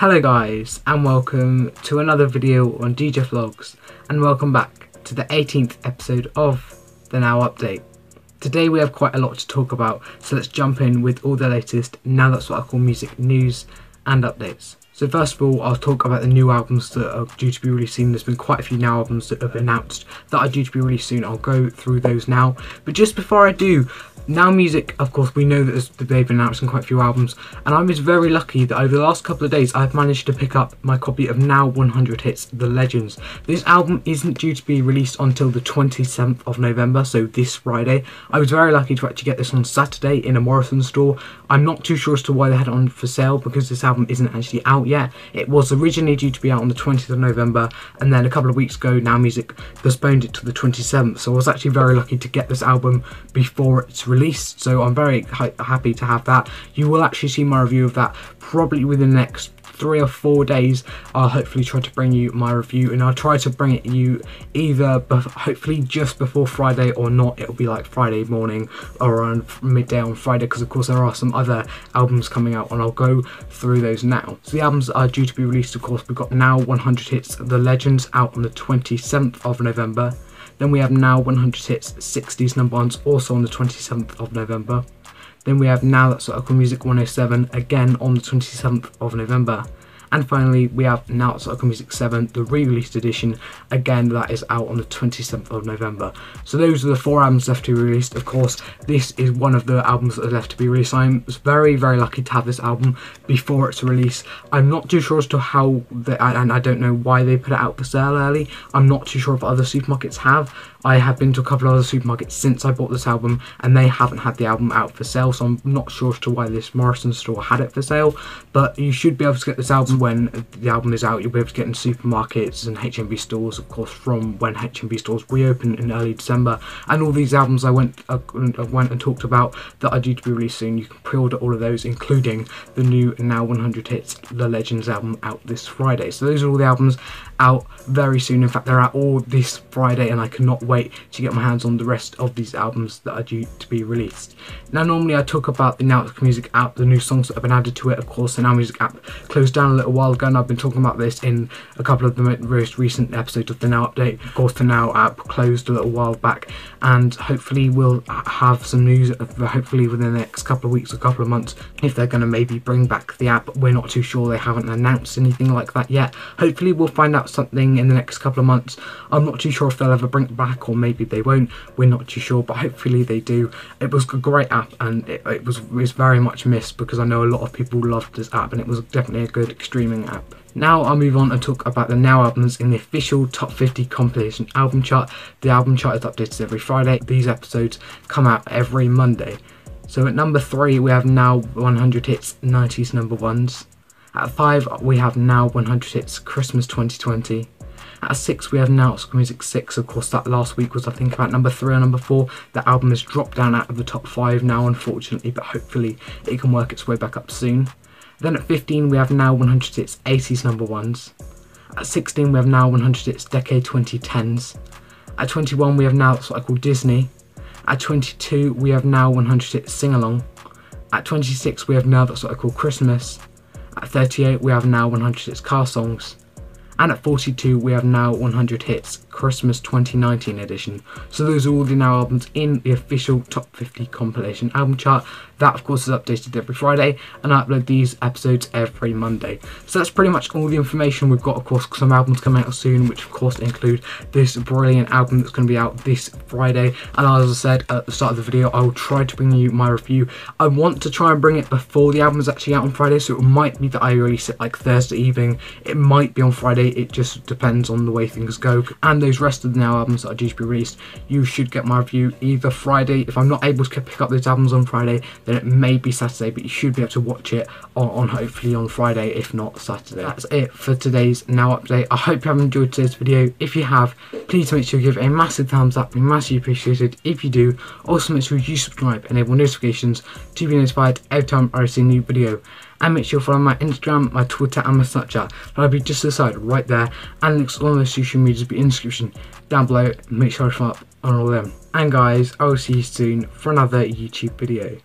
Hello guys, and welcome to another video on DJ Vlogs, and welcome back to the 18th episode of the Now Update. Today we have quite a lot to talk about, so let's jump in with all the latest Now That's What I Call Music news and updates. So first of all, I'll talk about the new albums that are due to be released soon. There's been quite a few Now albums that have been announced that are due to be released soon. I'll go through those now. But just before I do, Now Music, of course, we know that they've been announcing quite a few albums, and I was very lucky that over the last couple of days I've managed to pick up my copy of Now 100 Hits, The Legends. This album isn't due to be released until the 27th of November, so this Friday. I was very lucky to actually get this on Saturday in a Morrison store. I'm not too sure as to why they had it on for sale, because this album isn't actually out yet. It was originally due to be out on the 20th of November, and then a couple of weeks ago Now Music postponed it to the 27th, so I was actually very lucky to get this album before it's released, so I'm very happy to have that. You will actually see my review of that probably within the next 3 or 4 days. I'll hopefully try to bring you my review, and I'll try to bring it you either hopefully just before Friday, or not, it'll be like Friday morning or around midday on Friday, because of course there are some other albums coming out, and I'll go through those now. So the albums that are due to be released, of course, we've got Now 100 Hits, The Legends, out on the 27th of November. Then we have Now 100 Hits 60s number ones, also on the 27th of November. Then we have Now That's What I Call Music 107, again on the 27th of November. And finally, we have Now That's What I Call Music 7, the re-released edition, again that is out on the 27th of November. So those are the 4 albums left to be released. Of course, this is one of the albums that are left to be released. I'm very, very lucky to have this album before its release. I'm not too sure as to how, and I don't know why they put it out for sale early. I'm not too sure if other supermarkets have. I have been to a couple of other supermarkets since I bought this album, and they haven't had the album out for sale, so I'm not sure as to why this Morrison store had it for sale. But you should be able to get this album when the album is out. You'll be able to get it in supermarkets and HMV stores, of course, from when HMV stores reopen in early December. And all these albums I went and talked about that are due to be released soon, you can pre-order all of those, including the new Now 100 Hits, The Legends album, out this Friday. So those are all the albums out very soon. In fact, they're out all this Friday, and I cannot wait to get my hands on the rest of these albums that are due to be released. Now, normally I talk about the Now Music app, the new songs that have been added to it. Of course, the Now Music app closed down a little while ago, and I've been talking about this in a couple of the most recent episodes of the Now Update. Of course, the Now app closed a little while back, and hopefully we'll have some news, hopefully within the next couple of weeks or couple of months, if they're going to maybe bring back the app. We're not too sure. They haven't announced anything like that yet. Hopefully we'll find out something in the next couple of months. I'm not too sure if they'll ever bring it back, or maybe they won't. We're not too sure, but hopefully they do. It was a great app, and it was very much missed, because I know a lot of people loved this app, and it was definitely a good streaming app. Now I'll move on and talk about the Now albums in the official Top 50 compilation album chart. The album chart is updated every Friday. These episodes come out every Monday. So at number 3 we have Now 100 Hits 90s number ones. At 5 we have Now 100 Hits Christmas 2020. At 6 we have Now That's What I Call Music 6. Of course, that last week was, I think, about number 3 or number 4. The album has dropped down out of the top 5 now, unfortunately, but hopefully it can work its way back up soon. Then at 15 we have Now 100 Hits 80s number ones. At 16 we have Now 100 Hits Decade 2010s. At 21 we have Now That's What I Call Disney. At 22 we have Now 100 Hits Sing Along. At 26 we have Now That's What I Call Christmas. At 38 we have Now 100 Hits Car Songs. And at 42 we have Now 100 Hits Christmas 2019 edition. So those are all the Now albums in the official Top 50 compilation album chart. That, of course, is updated every Friday, and I upload these episodes every Monday. So that's pretty much all the information we've got. Of course, some albums coming out soon, which of course include this brilliant album that's going to be out this Friday. And as I said at the start of the video, I will try to bring you my review. I want to try and bring it before the album is actually out on Friday, so it might be that I release it like Thursday evening. It might be on Friday. It just depends on the way things go. And those rest of the Now albums that are due to be released, you should get my review either Friday. If I'm not able to pick up those albums on Friday, then it may be Saturday, but you should be able to watch it on hopefully on Friday, if not Saturday. That's it for today's Now Update. I hope you have enjoyed today's video. If you have, please make sure you give it a massive thumbs up. It'd be massively appreciated if you do. Also, make sure you subscribe, enable notifications to be notified every time I release a new video. And make sure you follow my Instagram, my Twitter and my Snapchat. That'll be just to the side right there. And links to all those social medias will be in the description down below. Make sure to follow up on all of them. And guys, I will see you soon for another YouTube video.